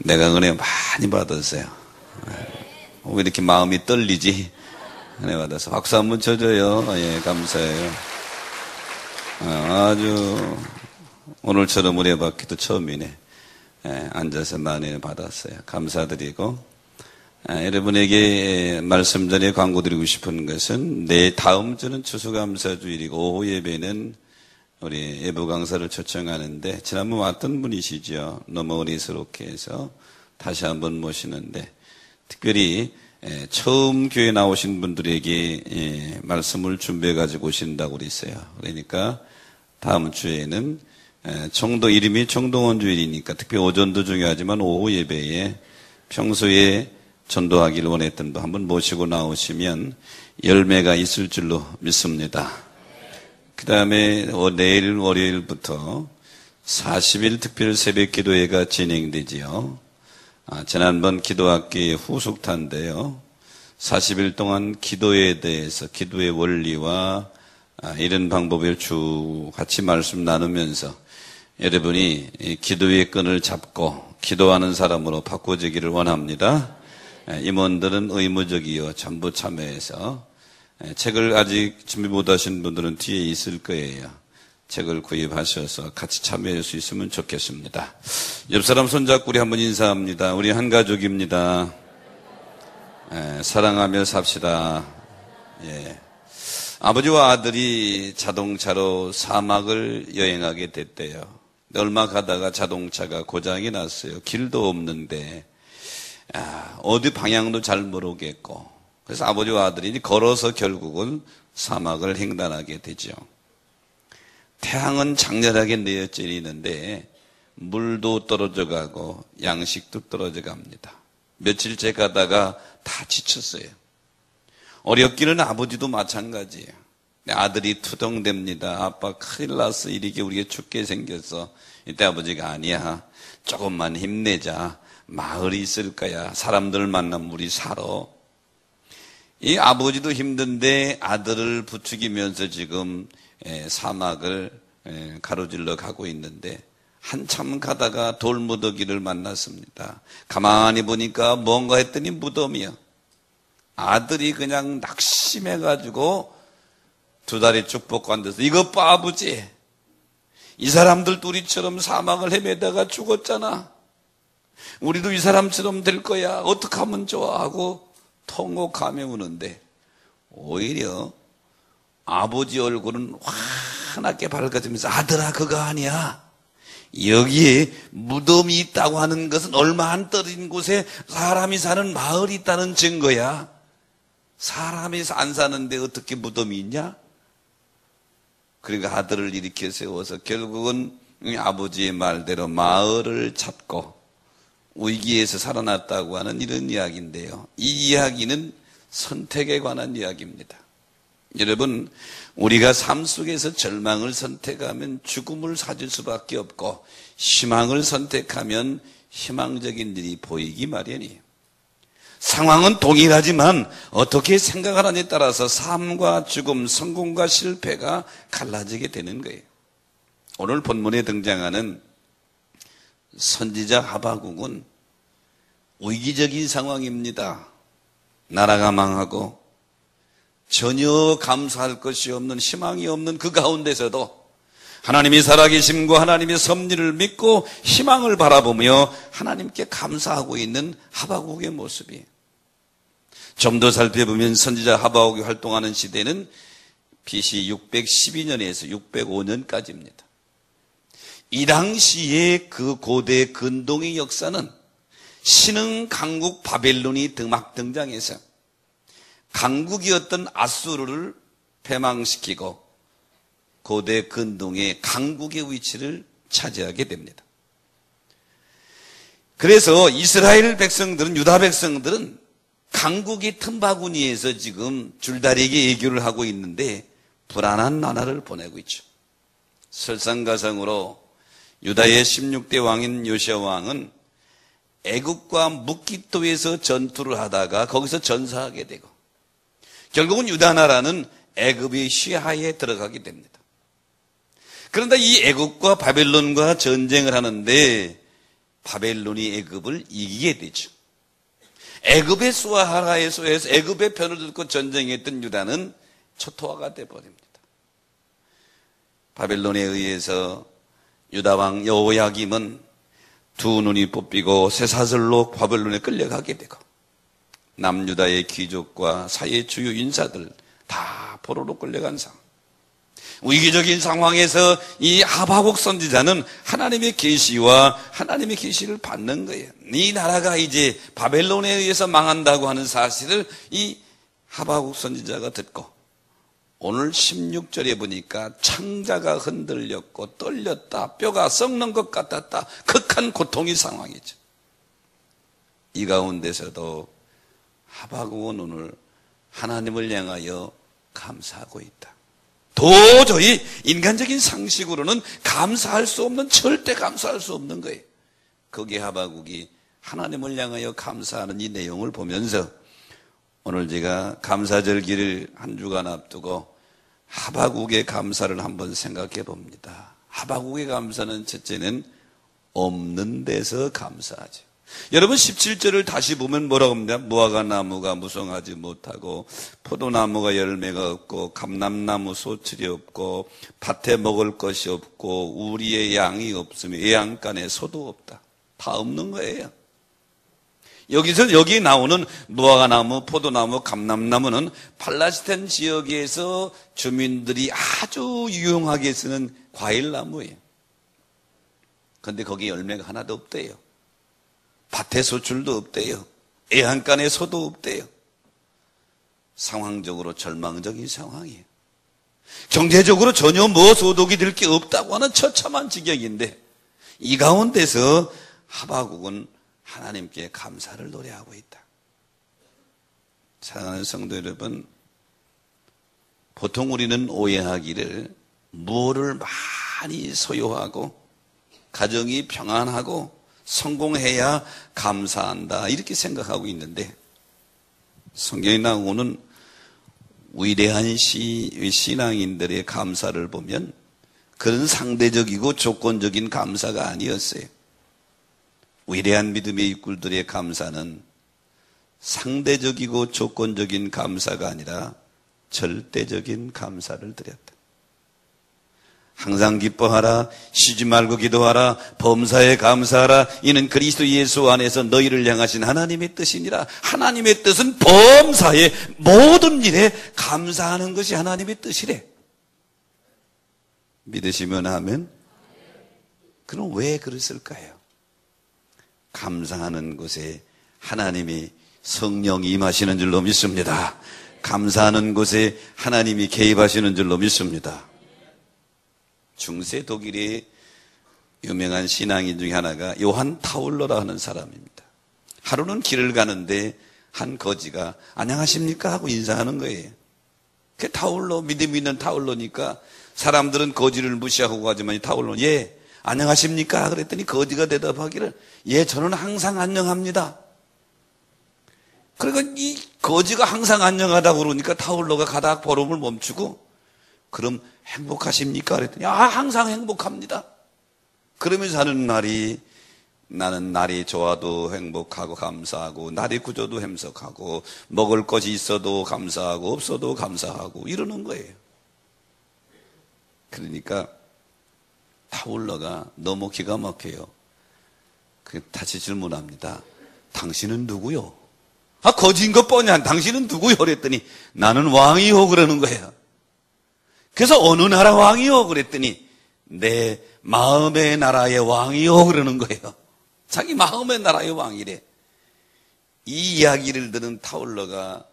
내가 은혜 많이 받았어요. 왜 이렇게 마음이 떨리지? 은혜 받아서 박수 한번 쳐줘요. 예, 감사해요. 아주 오늘처럼 은혜 받기도 처음이네. 예, 앉아서 많이 받았어요. 감사드리고, 여러분에게 말씀 전에 광고 드리고 싶은 것은 다음 주는 추수감사주일이고 오후 예배는 우리 예부 강사를 초청하는데 지난번 왔던 분이시죠. 너무 어리스럽게 해서 다시 한번 모시는데 특별히 처음 교회 나오신 분들에게 말씀을 준비해 가지고 오신다고 그랬어요. 그러니까 다음 주에는 청도 이름이 청동원 주일이니까 특별히 오전도 중요하지만 오후 예배에 평소에 전도하기를 원했던 분 한번 모시고 나오시면 열매가 있을 줄로 믿습니다. 그 다음에 내일 월요일부터 40일 특별 새벽 기도회가 진행되지요. 지난번 기도학기의 후속탄인데요. 40일 동안 기도에 대해서 기도의 원리와 이런 방법을 쭉 같이 말씀 나누면서 여러분이 기도의 끈을 잡고 기도하는 사람으로 바꿔지기를 원합니다. 임원들은 의무적이요 전부 참여해서 책을 아직 준비 못하신 분들은 뒤에 있을 거예요. 책을 구입하셔서 같이 참여할 수 있으면 좋겠습니다. 옆 사람 손잡고 우리 한번 인사합니다. 우리 한 가족입니다. 사랑하며 삽시다. 예. 아버지와 아들이 자동차로 사막을 여행하게 됐대요. 얼마 가다가 자동차가 고장이 났어요. 길도 없는데 어디 방향도 잘 모르겠고 그래서 아버지와 아들이 걸어서 결국은 사막을 횡단하게 되죠. 태양은 장렬하게 내어지는데 물도 떨어져 가고 양식도 떨어져 갑니다. 며칠째 가다가 다 지쳤어요. 어렵기는 아버지도 마찬가지예요. 아들이 투정됩니다. 아빠 큰일 났어. 이렇게 우리가 죽게 생겼어. 이때 아버지가 아니야. 조금만 힘내자. 마을이 있을 거야. 사람들 만나면 우리 살아. 이 아버지도 힘든데 아들을 부추기면서 지금 사막을 가로질러 가고 있는데 한참 가다가 돌무더기를 만났습니다. 가만히 보니까 뭔가 했더니 무덤이야. 아들이 그냥 낙심해가지고 두 다리 쭉 뻗고 앉아서 이것 봐 아버지, 이 사람들 우리처럼 사막을 헤매다가 죽었잖아. 우리도 이 사람처럼 될 거야. 어떻게 하면 좋아 하고 통곡하며 우는데 오히려 아버지 얼굴은 환하게 밝아지면서 아들아 그거 아니야. 여기에 무덤이 있다고 하는 것은 얼마 안 떨어진 곳에 사람이 사는 마을이 있다는 증거야. 사람이 안 사는데 어떻게 무덤이 있냐? 그러니까 아들을 일으켜 세워서 결국은 아버지의 말대로 마을을 찾고 위기에서 살아났다고 하는 이런 이야기인데요. 이 이야기는 선택에 관한 이야기입니다. 여러분, 우리가 삶 속에서 절망을 선택하면 죽음을 사줄 수밖에 없고 희망을 선택하면 희망적인 일이 보이기 마련이에요. 상황은 동일하지만 어떻게 생각하느냐에 따라서 삶과 죽음, 성공과 실패가 갈라지게 되는 거예요. 오늘 본문에 등장하는 선지자 하박국은 위기적인 상황입니다. 나라가 망하고 전혀 감사할 것이 없는, 희망이 없는 그 가운데서도 하나님이 살아계심과 하나님의 섭리를 믿고 희망을 바라보며 하나님께 감사하고 있는 하박국의 모습이에요. 좀 더 살펴보면 선지자 하박국이 활동하는 시대는 BC 612년에서 605년까지입니다. 이 당시에 그 고대 근동의 역사는 신흥 강국 바벨론이 막 등장해서 강국이었던 아수르를 패망시키고 고대 근동의 강국의 위치를 차지하게 됩니다. 그래서 이스라엘 백성들은, 유다 백성들은 강국이 틈바구니에서 지금 줄다리기 애교를 하고 있는데 불안한 나날을 보내고 있죠. 설상가상으로 유다의 16대 왕인 요시야 왕은 애국과 묵깃도에서 전투를 하다가 거기서 전사하게 되고 결국은 유다 나라는 애굽의 시하에 들어가게 됩니다. 그런데 이 애국과 바벨론과 전쟁을 하는데 바벨론이 애굽을 이기게 되죠. 애굽의 수아하라의 소에서 애굽의 편을 들고 전쟁했던 유다는 초토화가 되어버립니다. 바벨론에 의해서 유다 왕 여호야김은 두 눈이 뽑히고 쇠사슬로 바벨론에 끌려가게 되고 남유다의 귀족과 사회 주요 인사들 다 포로로 끌려간 상황. 위기적인 상황에서 이 하박국 선지자는 하나님의 계시와 하나님의 계시를 받는 거예요. 이 나라가 이제 바벨론에 의해서 망한다고 하는 사실을 이 하박국 선지자가 듣고 오늘 16절에 보니까 창자가 흔들렸고 떨렸다, 뼈가 썩는 것 같았다. 극한 고통의 상황이죠. 이 가운데서도 하박국은 오늘 하나님을 향하여 감사하고 있다. 도저히 인간적인 상식으로는 감사할 수 없는, 절대 감사할 수 없는 거예요. 거기에 하박국이 하나님을 향하여 감사하는 이 내용을 보면서 오늘 제가 감사절기를 한 주간 앞두고 하박국의 감사를 한번 생각해 봅니다. 하박국의 감사는 첫째는 없는 데서 감사하죠. 여러분 17절을 다시 보면 뭐라고 합니까? 무화과 나무가 무성하지 못하고 포도나무가 열매가 없고 감람나무 소출이 없고 밭에 먹을 것이 없고 우리의 양이 없으며 애양간에 소도 없다. 다 없는 거예요. 여기 나오는 무화과 나무, 포도나무, 감람나무는 팔레스타인 지역에서 주민들이 아주 유용하게 쓰는 과일나무예요. 그런데 거기 열매가 하나도 없대요. 밭에 소출도 없대요. 애양간에 소도 없대요. 상황적으로 절망적인 상황이에요. 경제적으로 전혀 소득이 될 게 없다고 하는 처참한 지경인데 이 가운데서 하박국은 하나님께 감사를 노래하고 있다. 사랑하는 성도 여러분, 보통 우리는 오해하기를 무엇을 많이 소유하고 가정이 평안하고 성공해야 감사한다 이렇게 생각하고 있는데 성경에 나오는 위대한 신앙인들의 감사를 보면 그런 상대적이고 조건적인 감사가 아니었어요. 위대한 믿음의 이꾼들의 감사는 상대적이고 조건적인 감사가 아니라 절대적인 감사를 드렸다. 항상 기뻐하라, 쉬지 말고 기도하라, 범사에 감사하라. 이는 그리스도 예수 안에서 너희를 향하신 하나님의 뜻이니라. 하나님의 뜻은 범사에 모든 일에 감사하는 것이 하나님의 뜻이래. 믿으시면 하면? 그럼 왜 그랬을까요? 감사하는 곳에 하나님이 성령이 임하시는 줄로 믿습니다. 감사하는 곳에 하나님이 개입하시는 줄로 믿습니다. 중세 독일의 유명한 신앙인 중에 하나가 요한 타울러라 하는 사람입니다. 하루는 길을 가는데 한 거지가 안녕하십니까 하고 인사하는 거예요. 그 타울러, 믿음 있는 타울러니까 사람들은 거지를 무시하고 가지만 이 타울러는 예 안녕하십니까 그랬더니 거지가 대답하기를 예 저는 항상 안녕합니다. 그러니까 이 거지가 항상 안녕하다고 그러니까 타울러가 가다가 걸음을 멈추고 그럼 행복하십니까? 그랬더니 항상 행복합니다. 그러면서 하는 날이 나는 날이 좋아도 행복하고 감사하고 날이 구져도 행복하고 먹을 것이 있어도 감사하고 없어도 감사하고 이러는 거예요. 그러니까 타울러가 너무 기가 막혀요. 다시 질문합니다. 당신은 누구요? 거지인 것 뻔히 당신은 누구요? 그랬더니 나는 왕이요 그러는 거예요. 그래서 어느 나라 왕이요? 그랬더니 내 마음의 나라의 왕이요 그러는 거예요. 자기 마음의 나라의 왕이래. 이 이야기를 들은 타울러가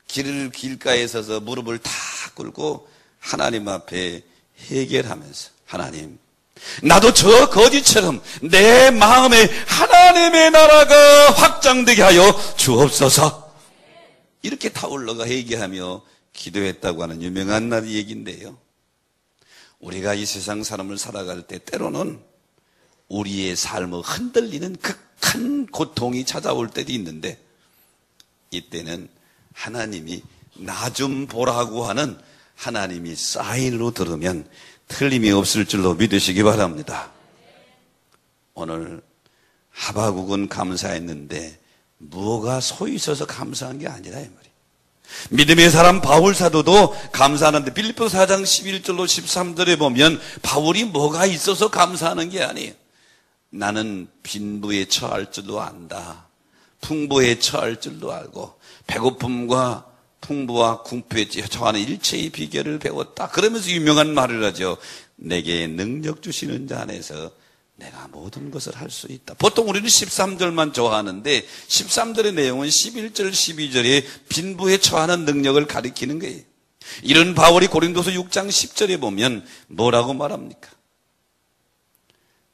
길가에 서서 무릎을 다 꿇고 하나님 앞에 해결하면서 하나님 나도 저 거지처럼 내 마음에 하나님의 나라가 확장되게 하여 주옵소서. 이렇게 타울러가 회개하며 기도했다고 하는 유명한 날 얘기인데요. 우리가 이 세상 사람을 살아갈 때 때로는 우리의 삶을 흔들리는 극한 고통이 찾아올 때도 있는데 이때는 하나님이 나 좀 보라고 하는 하나님이 사인으로 들으면 틀림이 없을 줄로 믿으시기 바랍니다. 오늘 하바국은 감사했는데 뭐가 소 있어서 감사한 게 아니라 이 말이에요. 믿음의 사람 바울 사도도 감사하는데 빌립보서 4장 11절로 13절에 보면 바울이 뭐가 있어서 감사하는 게 아니에요. 나는 빈부에 처할 줄도 안다. 풍부에 처할 줄도 알고 배고픔과 풍부와 궁핍에 처하는 일체의 비결을 배웠다. 그러면서 유명한 말을 하죠. 내게 능력 주시는 자 안에서 내가 모든 것을 할 수 있다. 보통 우리는 13절만 좋아하는데 13절의 내용은 11절, 12절에 빈부에 처하는 능력을 가리키는 거예요. 이런 바울이 고린도서 6장 10절에 보면 뭐라고 말합니까?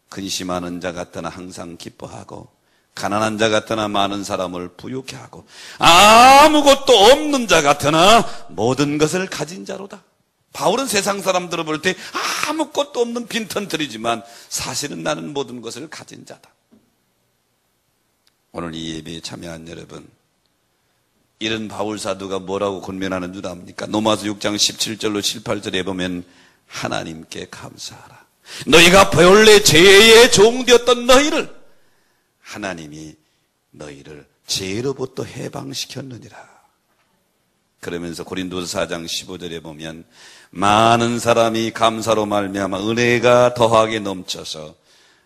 근심하는 자 같으나 항상 기뻐하고 가난한 자 같으나 많은 사람을 부유케 하고 아무것도 없는 자 같으나 모든 것을 가진 자로다. 바울은 세상 사람들을 볼 때 아무것도 없는 빈털터리지만 사실은 나는 모든 것을 가진 자다. 오늘 이 예배에 참여한 여러분, 이런 바울 사도가 뭐라고 권면하는 줄 압니까? 로마서 6장 17절로 18절에 보면 하나님께 감사하라. 너희가 본래 죄의 종되었던 너희를 하나님이 너희를 죄로부터 해방시켰느니라. 그러면서 고린도서 4장 15절에 보면 많은 사람이 감사로 말미암아 은혜가 더하게 넘쳐서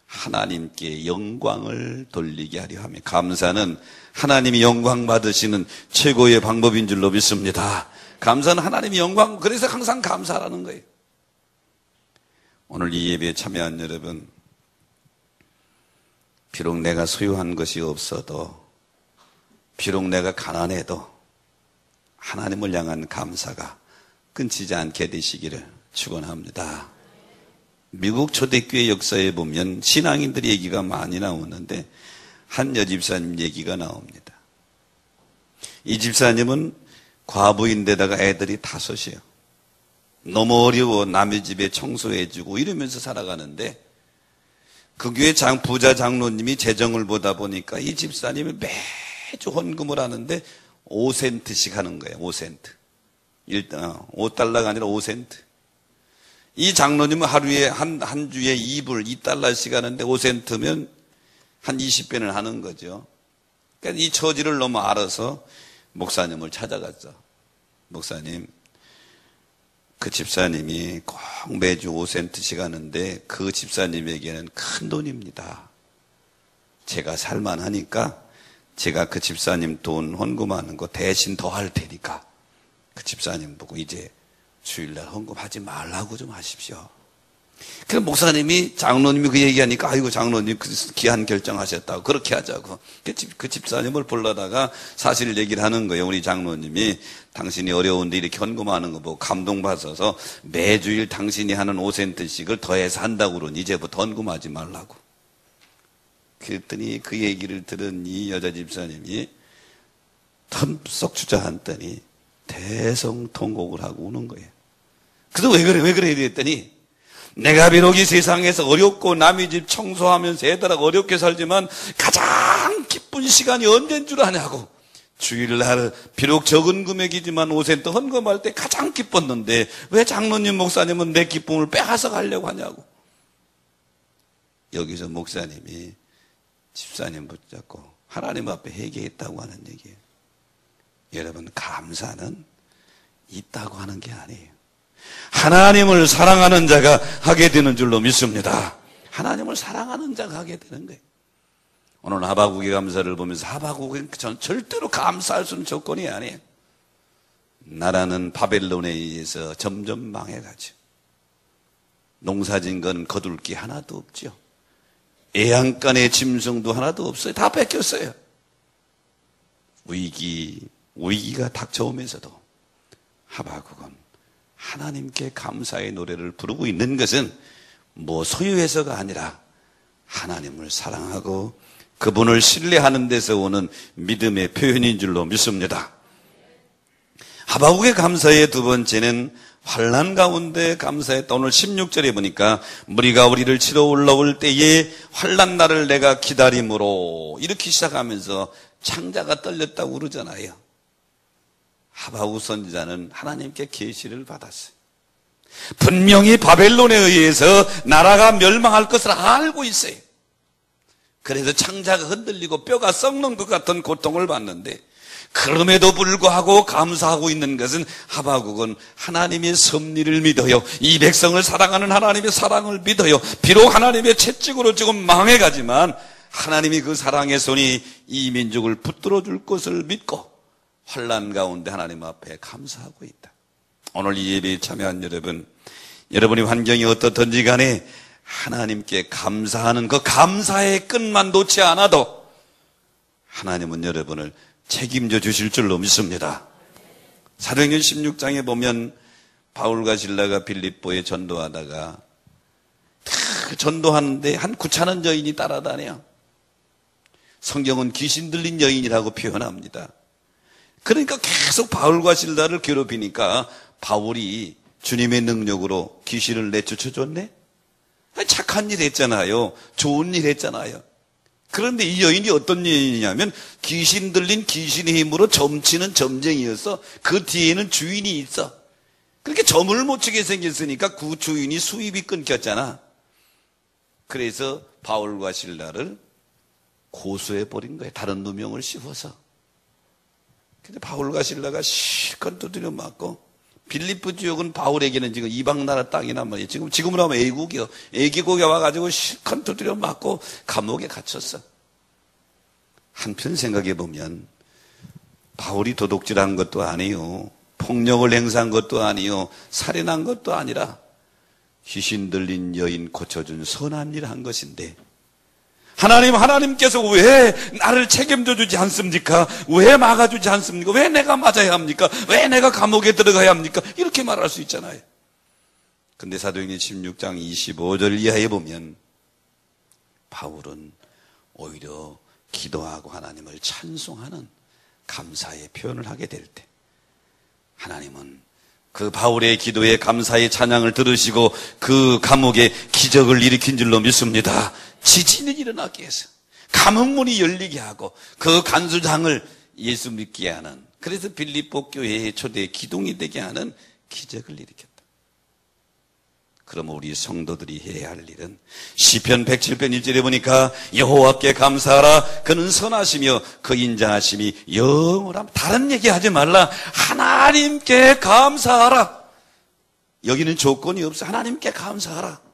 하나님께 영광을 돌리게 하려 하며, 감사는 하나님이 영광 받으시는 최고의 방법인 줄로 믿습니다. 감사는 하나님이 영광, 그래서 항상 감사하라는 거예요. 오늘 이 예배에 참여한 여러분, 비록 내가 소유한 것이 없어도, 비록 내가 가난해도 하나님을 향한 감사가 끊지지 않게 되시기를 축원합니다. 미국 초대교회 역사에 보면 신앙인들 얘기가 많이 나오는데 한 여집사님 얘기가 나옵니다. 이 집사님은 과부인데다가 애들이 5이에요. 너무 어려워 남의 집에 청소해주고 이러면서 살아가는데 그 교회 부자 장로님이 재정을 보다 보니까 이 집사님이 매주 헌금을 하는데 5센트씩 하는 거예요. 5센트. 5달러가 아니라 5센트. 이 장로님은 하루에 한 주에 2달러씩 하는데 5센트면 한 20배는 하는 거죠. 그러니까 이 처지를 너무 알아서 목사님을 찾아갔죠. 목사님, 그 집사님이 꼭 매주 5센트씩 하는데 그 집사님에게는 큰 돈입니다. 제가 살만하니까 제가 그 집사님 돈 헌금하는 거 대신 더 할 테니까 그 집사님 보고 이제 주일날 헌금하지 말라고 좀 하십시오. 그래서 목사님이, 장로님이 그 얘기하니까 아이고 장로님 귀한 결정하셨다고 그렇게 하자고. 그 집사님을 불러다가 사실 얘기를 하는 거예요. 우리 장로님이 당신이 어려운데 이렇게 헌금하는 거 보고 감동받아서 매주일 당신이 하는 5센트씩을 더해서 한다고 그러니 이제부터 헌금하지 말라고. 그랬더니 그 얘기를 들은 이 여자 집사님이 텀썩 주저앉더니 대성통곡을 하고 우는 거예요. 그래서 왜 그래 이랬더니 내가 비록 이 세상에서 어렵고 남의 집 청소하면서 애들하고 어렵게 살지만 가장 기쁜 시간이 언제인 줄 아냐고. 주일날 비록 적은 금액이지만 5센트 헌금할 때 가장 기뻤는데 왜 장로님 목사님은 내 기쁨을 빼앗아 가려고 하냐고. 여기서 목사님이 집사님 붙잡고 하나님 앞에 회개했다고 하는 얘기예요. 여러분, 감사는 있다고 하는 게 아니에요. 하나님을 사랑하는 자가 하게 되는 줄로 믿습니다. 하나님을 사랑하는 자가 하게 되는 거예요. 오늘 하바국의 감사를 보면서 하바국은 절대로 감사할 수 있는 조건이 아니에요. 나라는 바벨론에 의해서 점점 망해가죠. 농사진 건 거둘 게 하나도 없죠. 애양간의 짐승도 하나도 없어요. 다 뺏겼어요. 위기가 닥쳐오면서도 하바국은 하나님께 감사의 노래를 부르고 있는 것은 뭐 소유해서가 아니라 하나님을 사랑하고 그분을 신뢰하는 데서 오는 믿음의 표현인 줄로 믿습니다. 하바국의 감사의 두 번째는 환난 가운데 감사했다. 오늘 16절에 보니까 무리가 우리를 치러 올라올 때에 환난 날을 내가 기다림으로 이렇게 시작하면서 창자가 떨렸다고 그러잖아요. 하바국 선지자는 하나님께 계시를 받았어요. 분명히 바벨론에 의해서 나라가 멸망할 것을 알고 있어요. 그래서 창자가 흔들리고 뼈가 썩는 것 같은 고통을 받는데, 그럼에도 불구하고 감사하고 있는 것은 하박국은 하나님의 섭리를 믿어요. 이 백성을 사랑하는 하나님의 사랑을 믿어요. 비록 하나님의 채찍으로 지금 망해가지만 하나님이 그 사랑의 손이 이 민족을 붙들어 줄 것을 믿고 환난 가운데 하나님 앞에 감사하고 있다. 오늘 이 예배에 참여한 여러분, 여러분의 환경이 어떻든지 간에 하나님께 감사하는 그 감사의 끈만 놓지 않아도 하나님은 여러분을 책임져 주실 줄로 믿습니다. 사도행전 16장에 보면 바울과 실라가 빌립보에 전도하다가 전도하는데 한 구차는 여인이 따라다녀. 성경은 귀신 들린 여인이라고 표현합니다. 그러니까 계속 바울과 실라를 괴롭히니까 바울이 주님의 능력으로 귀신을 내쫓아줬네? 착한 일 했잖아요. 좋은 일 했잖아요. 그런데 이 여인이 어떤 여인이냐면 귀신 들린 귀신의 힘으로 점치는 점쟁이였어. 그 뒤에는 주인이 있어. 그렇게 점을 못 치게 생겼으니까 그 주인이 수입이 끊겼잖아. 그래서 바울과 실라를 고소해버린 거예요. 다른 누명을 씌워서. 근데 바울과 실라가 실컷 두드려 맞고, 빌립보 지역은 바울에게는 지금 이방 나라 땅이란 말이에요. 지금으로 하면 애국이요. 애기국에 와가지고 실컷 두드려 맞고 감옥에 갇혔어. 한편 생각해 보면 바울이 도둑질한 것도 아니요, 폭력을 행사한 것도 아니요, 살인한 것도 아니라 귀신 들린 여인 고쳐준 선한 일을 한 것인데, 하나님께서 왜 나를 책임져 주지 않습니까? 왜 막아주지 않습니까? 왜 내가 맞아야 합니까? 왜 내가 감옥에 들어가야 합니까? 이렇게 말할 수 있잖아요. 근데 사도행전 16장 25절 이하에 보면 바울은 오히려 기도하고 하나님을 찬송하는 감사의 표현을 하게 될 때, 하나님은 그 바울의 기도에 감사의 찬양을 들으시고 그 감옥에 기적을 일으킨 줄로 믿습니다. 지진이 일어나게 해서 감옥문이 열리게 하고 그 간수장을 예수 믿게 하는, 그래서 빌립보 교회의 초대 기둥이 되게 하는 기적을 일으켰다. 그럼 우리 성도들이 해야 할 일은 시편 107편 1절에 보니까 여호와께 감사하라, 그는 선하시며 그 인자하심이 영원함. 다른 얘기하지 말라. 하나님께 감사하라. 여기는 조건이 없어. 하나님께 감사하라.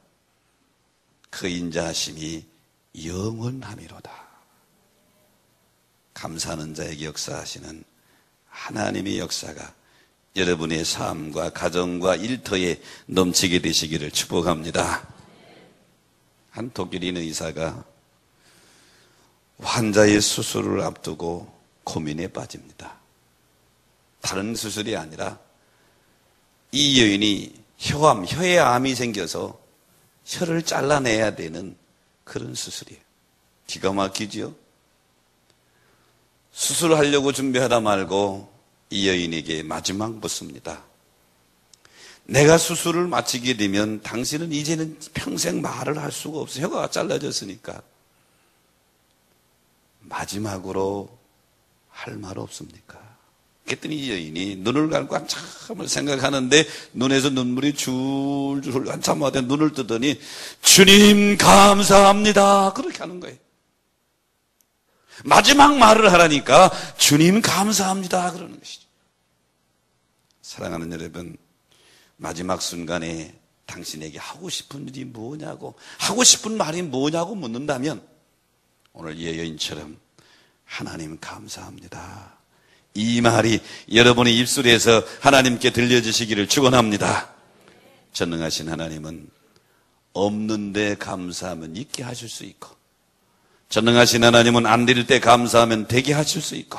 그 인자하심이 영원함이로다. 감사하는 자에게 역사하시는 하나님의 역사가 여러분의 삶과 가정과 일터에 넘치게 되시기를 축복합니다. 한 독일인 의사가 환자의 수술을 앞두고 고민에 빠집니다. 다른 수술이 아니라 이 여인이 혀에 암이 생겨서 혀를 잘라내야 되는 그런 수술이에요. 기가 막히지요? 수술하려고 준비하다 말고 이 여인에게 마지막 묻습니다. 내가 수술을 마치게 되면 당신은 이제는 평생 말을 할 수가 없어. 혀가 잘라졌으니까. 마지막으로 할 말 없습니까? 그랬더니 이 여인이 눈을 감고 한참을 생각하는데 눈에서 눈물이 줄줄 한참 하다 눈을 뜨더니 주님 감사합니다. 그렇게 하는 거예요. 마지막 말을 하라니까 주님 감사합니다 그러는 것이죠. 사랑하는 여러분, 마지막 순간에 당신에게 하고 싶은 일이 뭐냐고, 하고 싶은 말이 뭐냐고 묻는다면 오늘 이 여인처럼 하나님 감사합니다, 이 말이 여러분의 입술에서 하나님께 들려주시기를 축원합니다. 전능하신 하나님은 없는데 감사하면 있게 하실 수 있고, 전능하신 하나님은 안 될 때 감사하면 되게 하실 수 있고,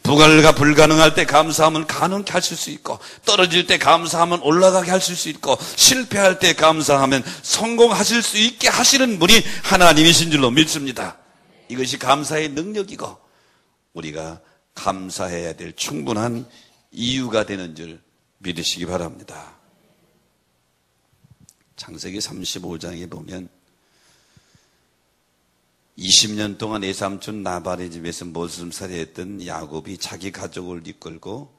불가능할 때 감사하면 가능케 하실 수 있고, 떨어질 때 감사하면 올라가게 하실 수 있고, 실패할 때 감사하면 성공하실 수 있게 하시는 분이 하나님이신 줄로 믿습니다. 이것이 감사의 능력이고 우리가 감사해야 될 충분한 이유가 되는 줄 믿으시기 바랍니다. 창세기 35장에 보면 20년 동안 외삼촌 나발의 집에서 모슴살이 했던 야곱이 자기 가족을 이끌고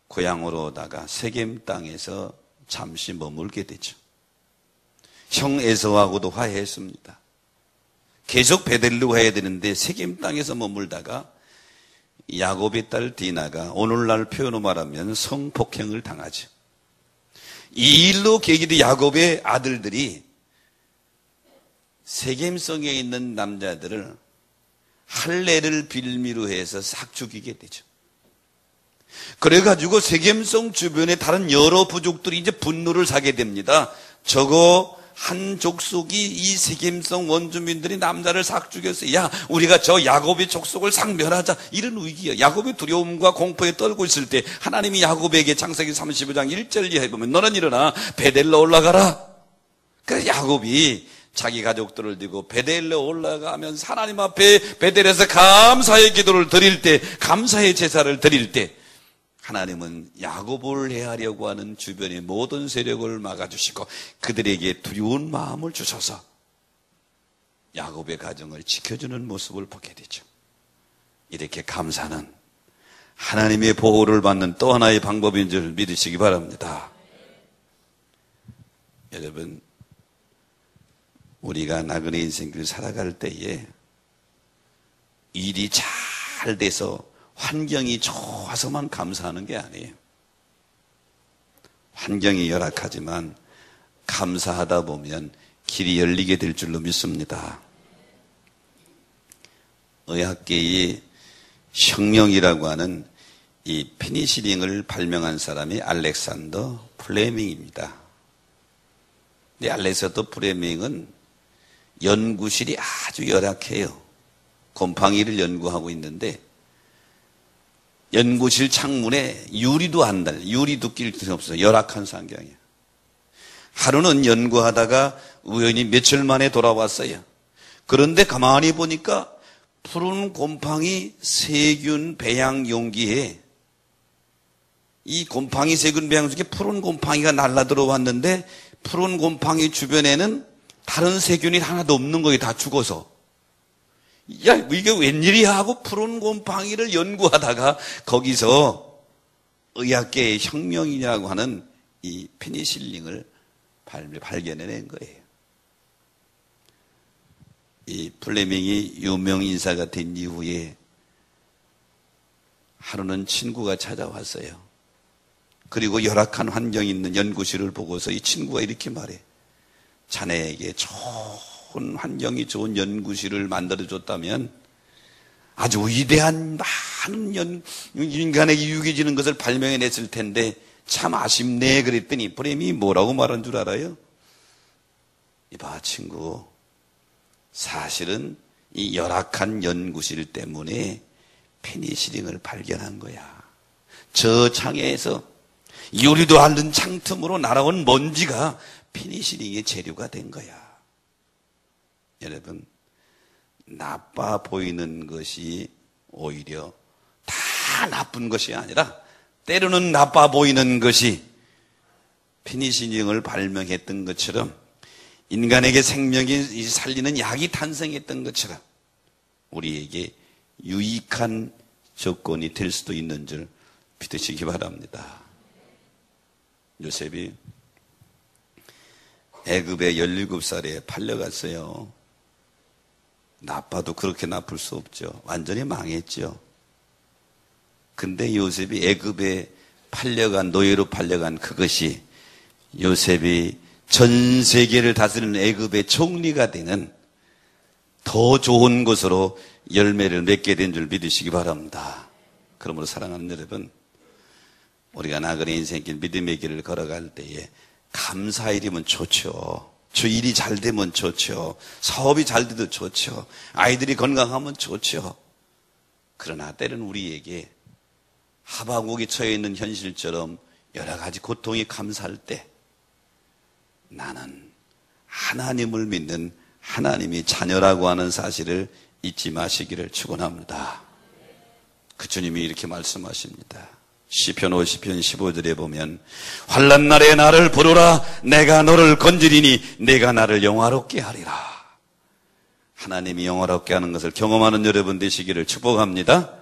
고향으로 오다가 세겜 땅에서 잠시 머물게 되죠. 형 에서하고도 화해했습니다. 계속 베델로 가야 되는데 세겜 땅에서 머물다가 야곱의 딸 디나가 오늘날 표현으로 말하면 성폭행을 당하죠. 이 일로 계기로 야곱의 아들들이 세겜성에 있는 남자들을 할례를 빌미로 해서 싹 죽이게 되죠. 그래가지고 세겜성 주변의 다른 여러 부족들이 이제 분노를 사게 됩니다. 저거 한 족속이 이 세겜성 원주민들이 남자를 싹 죽였어요. 야, 우리가 저 야곱의 족속을 싹 멸하자. 이런 위기예요. 야곱의 두려움과 공포에 떨고 있을 때 하나님이 야곱에게 창세기 35장 1절 이하에 보면 너는 일어나 베델로 올라가라. 그래서 야곱이 자기 가족들을 두고 베델로 올라가면서 하나님 앞에 베델에서 감사의 기도를 드릴 때, 감사의 제사를 드릴 때 하나님은 야곱을 해하려고 하는 주변의 모든 세력을 막아주시고 그들에게 두려운 마음을 주셔서 야곱의 가정을 지켜주는 모습을 보게 되죠. 이렇게 감사는 하나님의 보호를 받는 또 하나의 방법인 줄 믿으시기 바랍니다. 여러분, 우리가 나그네 인생길을 살아갈 때에 일이 잘 돼서 환경이 좋아서만 감사하는 게 아니에요. 환경이 열악하지만 감사하다 보면 길이 열리게 될 줄로 믿습니다. 의학계의 혁명이라고 하는 이 페니실린을 발명한 사람이 알렉산더 플레밍입니다. 근데 알렉산더 플레밍은 연구실이 아주 열악해요. 곰팡이를 연구하고 있는데 연구실 창문에 유리도 안 달려. 유리도 낄 수 없어요. 열악한 환경이에요. 하루는 연구하다가 우연히 며칠 만에 돌아왔어요. 그런데 가만히 보니까 푸른 곰팡이 세균 배양 용기에 이 곰팡이 세균 배양 중에 푸른 곰팡이가 날라 들어왔는데 푸른 곰팡이 주변에는 다른 세균이 하나도 없는 거예요. 다 죽어서. 야, 이게 웬일이야 하고 푸른 곰팡이를 연구하다가 거기서 의학계의 혁명이라고 하는 이 페니실린을 발견해낸 거예요. 이 플레밍이 유명 인사가 된 이후에 하루는 친구가 찾아왔어요. 그리고 열악한 환경이 있는 연구실을 보고서 이 친구가 이렇게 말해. 자네에게 좋은 환경이 좋은 연구실을 만들어줬다면 아주 위대한 많은 인간에게 유익해지는 것을 발명해냈을 텐데 참 아쉽네 그랬더니 플레밍이 뭐라고 말한 줄 알아요? 이봐 친구, 사실은 이 열악한 연구실 때문에 페니실린을 발견한 거야. 저 창에서 유리도 않는 창틈으로 날아온 먼지가 페니실린의 재료가 된 거야. 여러분, 나빠 보이는 것이 오히려 다 나쁜 것이 아니라 때로는 나빠 보이는 것이 페니실린을 발명했던 것처럼 인간에게 생명이 살리는 약이 탄생했던 것처럼 우리에게 유익한 조건이 될 수도 있는 줄 믿으시기 바랍니다. 요셉이 애굽에 17살에 팔려갔어요. 나빠도 그렇게 나쁠 수 없죠. 완전히 망했죠. 근데 요셉이 애굽에 팔려간, 노예로 팔려간 그것이 요셉이 전 세계를 다스리는 애굽의 총리가 되는 더 좋은 것으로 열매를 맺게 된 줄 믿으시기 바랍니다. 그러므로 사랑하는 여러분, 우리가 나그네 인생길 믿음의 길을 걸어갈 때에 감사일이면 좋죠. 저 일이 잘 되면 좋죠. 사업이 잘 돼도 좋죠. 아이들이 건강하면 좋죠. 그러나 때로는 우리에게 하박국이 처해 있는 현실처럼 여러 가지 고통이 감사할 때 나는 하나님을 믿는 하나님이 자녀라고 하는 사실을 잊지 마시기를 축원합니다. 그 주님이 이렇게 말씀하십니다. 시편 50편 15절에 보면 환난 날에 나를 부르라 내가 너를 건지리니 내가 나를 영화롭게 하리라. 하나님이 영화롭게 하는 것을 경험하는 여러분 되시기를 축복합니다.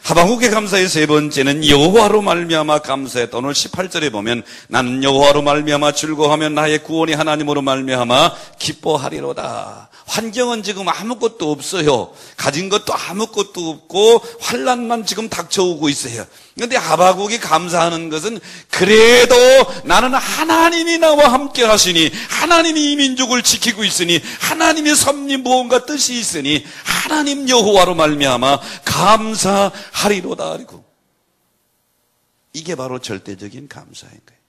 하박국의 감사의 세 번째는 여호와로 말미암아 감사했다. 오늘 18절에 보면 나는 여호와로 말미암아 즐거워하며 나의 구원이 하나님으로 말미암아 기뻐하리로다. 환경은 지금 아무것도 없어요. 가진 것도 아무것도 없고 환난만 지금 닥쳐오고 있어요. 그런데 하박국이 감사하는 것은 그래도 나는 하나님이 나와 함께 하시니, 하나님이 이 민족을 지키고 있으니, 하나님의 섭리 무언가 뜻이 있으니 하나님 여호와로 말미암아 감사하리로다. 그리고 이게 바로 절대적인 감사인 거예요.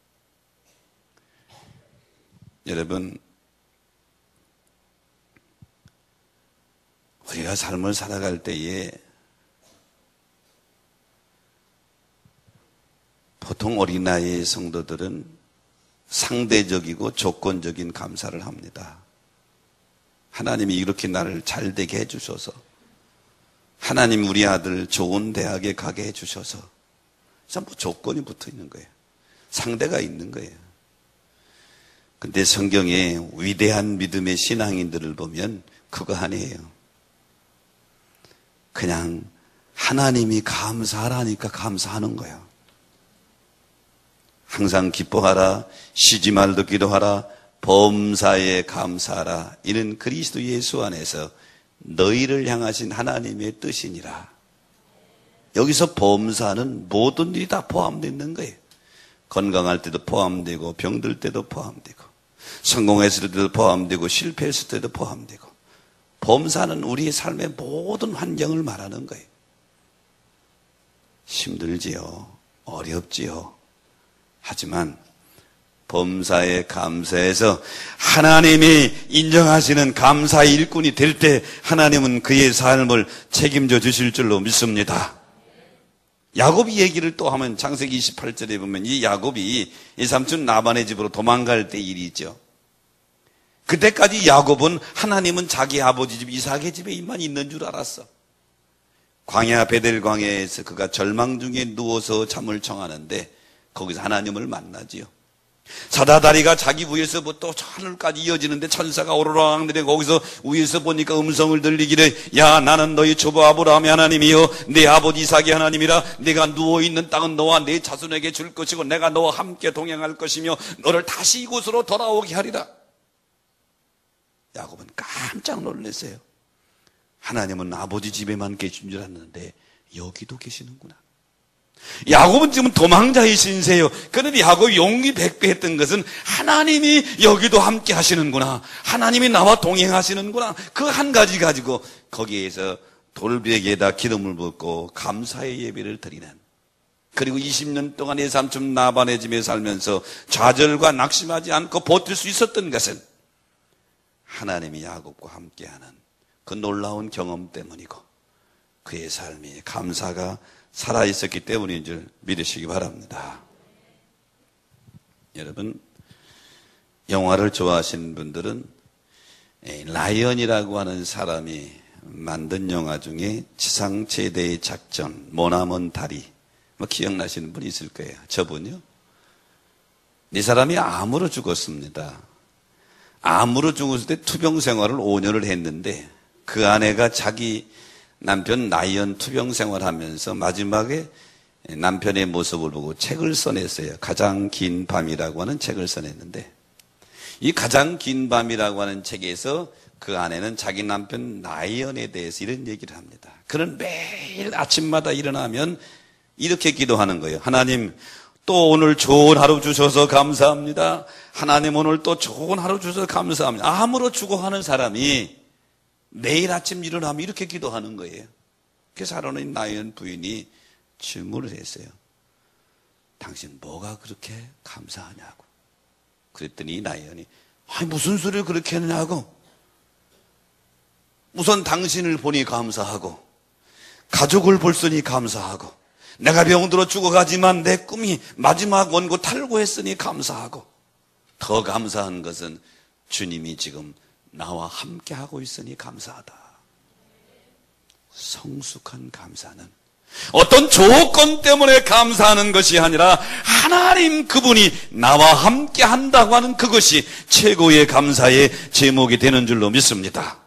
여러분, 우리가 삶을 살아갈 때에 보통 어린아이의 성도들은 상대적이고 조건적인 감사를 합니다. 하나님이 이렇게 나를 잘 되게 해주셔서, 하나님 우리 아들 좋은 대학에 가게 해주셔서, 전부 조건이 붙어 있는 거예요. 상대가 있는 거예요. 근데 성경에 위대한 믿음의 신앙인들을 보면 그거 아니에요. 그냥 하나님이 감사하라니까 감사하는 거예요. 항상 기뻐하라, 쉬지 말도 기도하라, 범사에 감사하라. 이는 그리스도 예수 안에서 너희를 향하신 하나님의 뜻이니라. 여기서 범사는 모든 일이 다 포함되어 있는 거예요. 건강할 때도 포함되고, 병들 때도 포함되고, 성공했을 때도 포함되고, 실패했을 때도 포함되고. 범사는 우리의 삶의 모든 환경을 말하는 거예요. 힘들지요. 어렵지요. 하지만 범사에 감사해서 하나님이 인정하시는 감사의 일꾼이 될 때 하나님은 그의 삶을 책임져 주실 줄로 믿습니다. 야곱이 얘기를 또 하면 창세기 28절에 보면 이 야곱이 이 삼촌 라반의 집으로 도망갈 때 일이죠. 그때까지 야곱은 하나님은 자기 아버지 집 이삭의 집에 입만 있는 줄 알았어. 광야 베델 광야에서 그가 절망 중에 누워서 잠을 청하는데 거기서 하나님을 만나지요. 사다다리가 자기 위에서부터 하늘까지 이어지는데 천사가 오르락 내려 거기서 위에서 보니까 음성을 들리기를, 야 나는 너희 조부 아브라함의 하나님이요 내 아버지 이삭의 하나님이라. 내가 누워있는 땅은 너와 내 자손에게 줄 것이고 내가 너와 함께 동행할 것이며 너를 다시 이곳으로 돌아오게 하리라. 야곱은 깜짝 놀랐어요. 하나님은 아버지 집에만 계신 줄 알았는데 여기도 계시는구나. 야곱은 지금 도망자의 신세예요. 그런데 야곱이 용기 백배했던 것은 하나님이 여기도 함께 하시는구나, 하나님이 나와 동행하시는구나, 그 한 가지 가지고 거기에서 돌베개에다 기름을 붓고 감사의 예배를 드리는, 그리고 20년 동안 내 삼촌 라반의 집에 살면서 좌절과 낙심하지 않고 버틸 수 있었던 것은 하나님이 야곱과 함께하는 그 놀라운 경험 때문이고 그의 삶이 감사가 살아있었기 때문인 줄 믿으시기 바랍니다. 여러분, 영화를 좋아하시는 분들은 라이언이라고 하는 사람이 만든 영화 중에 지상 최대의 작전, 머나먼 다리, 기억나시는 분 있을 거예요. 저분요, 이 사람이 암으로 죽었습니다. 암으로 죽었을 때 투병 생활을 5년을 했는데 그 아내가 자기 남편 라이언 투병 생활하면서 마지막에 남편의 모습을 보고 책을 써냈어요. 가장 긴 밤이라고 하는 책을 써냈는데, 이 가장 긴 밤이라고 하는 책에서 그 아내는 자기 남편 라이언에 대해서 이런 얘기를 합니다. 그는 매일 아침마다 일어나면 이렇게 기도하는 거예요. 하나님, 또 오늘 좋은 하루 주셔서 감사합니다. 하나님, 오늘 또 좋은 하루 주셔서 감사합니다. 암으로 죽어가는 사람이 매일 아침 일어나면 이렇게 기도하는 거예요. 그래서 하루는 라이언 부인이 질문을 했어요. 당신 뭐가 그렇게 감사하냐고. 그랬더니 라이언이, 아니 무슨 소리를 그렇게 하느냐고. 우선 당신을 보니 감사하고, 가족을 볼 쓰니 감사하고, 내가 병들어 죽어가지만 내 꿈이 마지막 원고 탈구했으니 감사하고, 더 감사한 것은 주님이 지금 나와 함께하고 있으니 감사하다. 성숙한 감사는 어떤 조건 때문에 감사하는 것이 아니라 하나님 그분이 나와 함께한다고 하는 그것이 최고의 감사의 제목이 되는 줄로 믿습니다.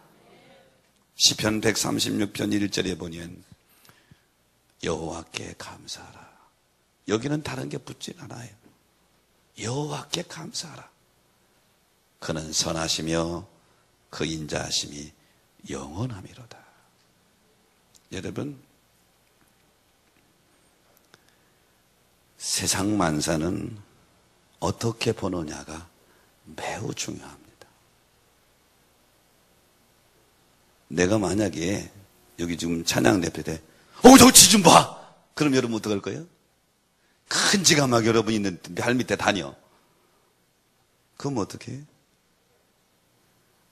시편 136편 1절에 보면 여호와께 감사하라. 여기는 다른 게 붙진 않아요. 여호와께 감사하라. 그는 선하시며 그 인자하심이 영원함이로다. 여러분, 세상 만사는 어떻게 보느냐가 매우 중요합니다. 내가 만약에 여기 지금 찬양 대표 때 저 지 좀 봐! 그럼 여러분 어떡할 거예요? 큰 지가 막 여러분 있는 발 밑에 다녀. 그럼 어떻게 해요?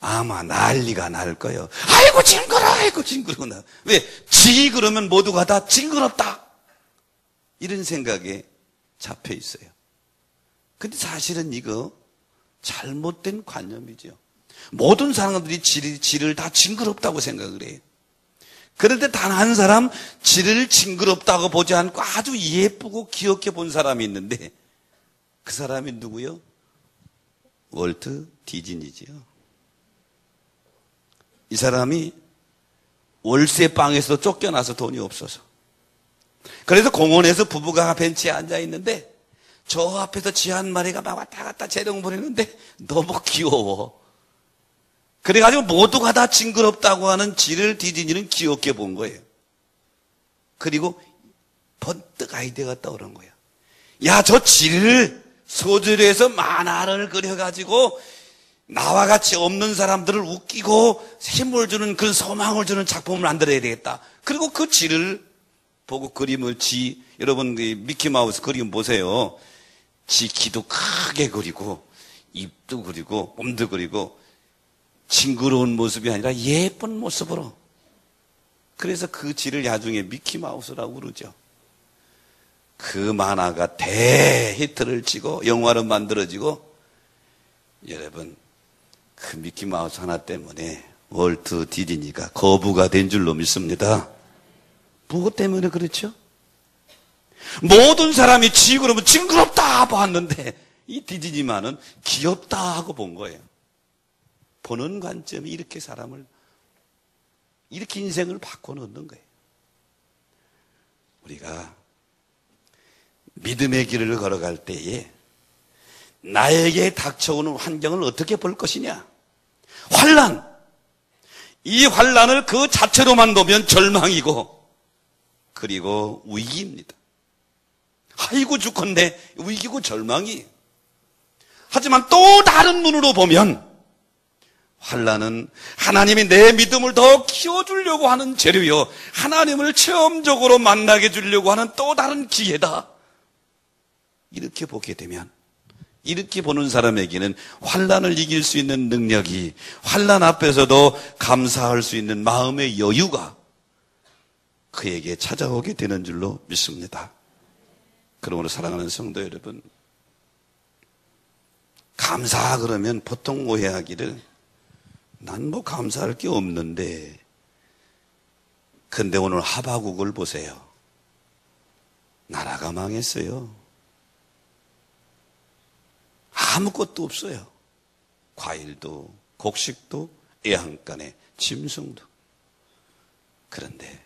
아마 난리가 날 거예요. 아이고 징그러, 아이고 징그러워. 왜? 지 그러면 모두가 다 징그럽다, 이런 생각에 잡혀 있어요. 근데 사실은 이거 잘못된 관념이죠. 모든 사람들이 지를 다 징그럽다고 생각을 해요. 그런데 단 한 사람 지를 징그럽다고 보지 않고 아주 예쁘고 귀엽게 본 사람이 있는데, 그 사람이 누구요? 월트 디즈니지요. 이 사람이 월세방에서 쫓겨나서 돈이 없어서, 그래서 공원에서 부부가 벤치에 앉아 있는데 저 앞에서 쥐 한 마리가 막 왔다 갔다 재롱 부리는데 너무 귀여워. 그래가지고 모두가 다 징그럽다고 하는 쥐를 디즈니는 귀엽게 본 거예요. 그리고 번뜩 아이디어가 떠오른 거예요. 야, 저 쥐를 소재로해서 만화를 그려가지고 나와 같이 없는 사람들을 웃기고 힘을 주는, 그런 소망을 주는 작품을 만들어야 되겠다. 그리고 그 쥐를 보고 그림을 여러분 미키마우스 그림 보세요. 쥐 귀도 크게 그리고 입도 그리고 몸도 그리고 징그러운 모습이 아니라 예쁜 모습으로. 그래서 그 쥐를 나중에 미키마우스라고 그러죠. 그 만화가 대히트를 치고 영화로 만들어지고, 여러분 그 미키마우스 하나 때문에 월트 디즈니가 거부가 된 줄로 믿습니다. 무엇 때문에 그렇죠? 모든 사람이 쥐 그러면 징그럽다 봤는데 이 디즈니만은 귀엽다 하고 본 거예요. 보는 관점이 이렇게 사람을, 이렇게 인생을 바꿔놓는 거예요. 우리가 믿음의 길을 걸어갈 때에 나에게 닥쳐오는 환경을 어떻게 볼 것이냐? 환난, 이 환난을 그 자체로만 보면 절망이고, 그리고 위기입니다. 아이고 죽겠네, 위기고 절망이. 하지만 또 다른 눈으로 보면 환난은 하나님이 내 믿음을 더 키워주려고 하는 재료요, 하나님을 체험적으로 만나게 해주려고 하는 또 다른 기회다. 이렇게 보게 되면, 이렇게 보는 사람에게는 환난을 이길 수 있는 능력이, 환난 앞에서도 감사할 수 있는 마음의 여유가 그에게 찾아오게 되는 줄로 믿습니다. 그러므로 사랑하는 성도 여러분, 감사 그러면 보통 오해하기를, 난 뭐 감사할 게 없는데. 근데 오늘 하바국을 보세요. 나라가 망했어요. 아무것도 없어요. 과일도 곡식도 애양간에 짐승도. 그런데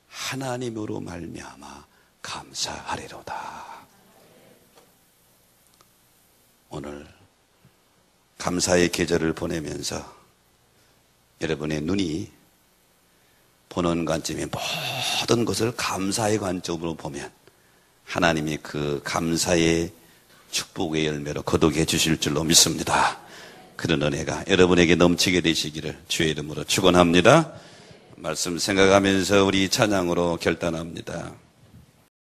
하나님으로 말미암아 감사하리로다. 오늘 감사의 계절을 보내면서 여러분의 눈이 보는 관점이 모든 것을 감사의 관점으로 보면 하나님이 그 감사의 축복의 열매로 거두게 해주실 줄로 믿습니다. 그런 은혜가 여러분에게 넘치게 되시기를 주의 이름으로 축원합니다. 말씀 생각하면서 우리 찬양으로 결단합니다.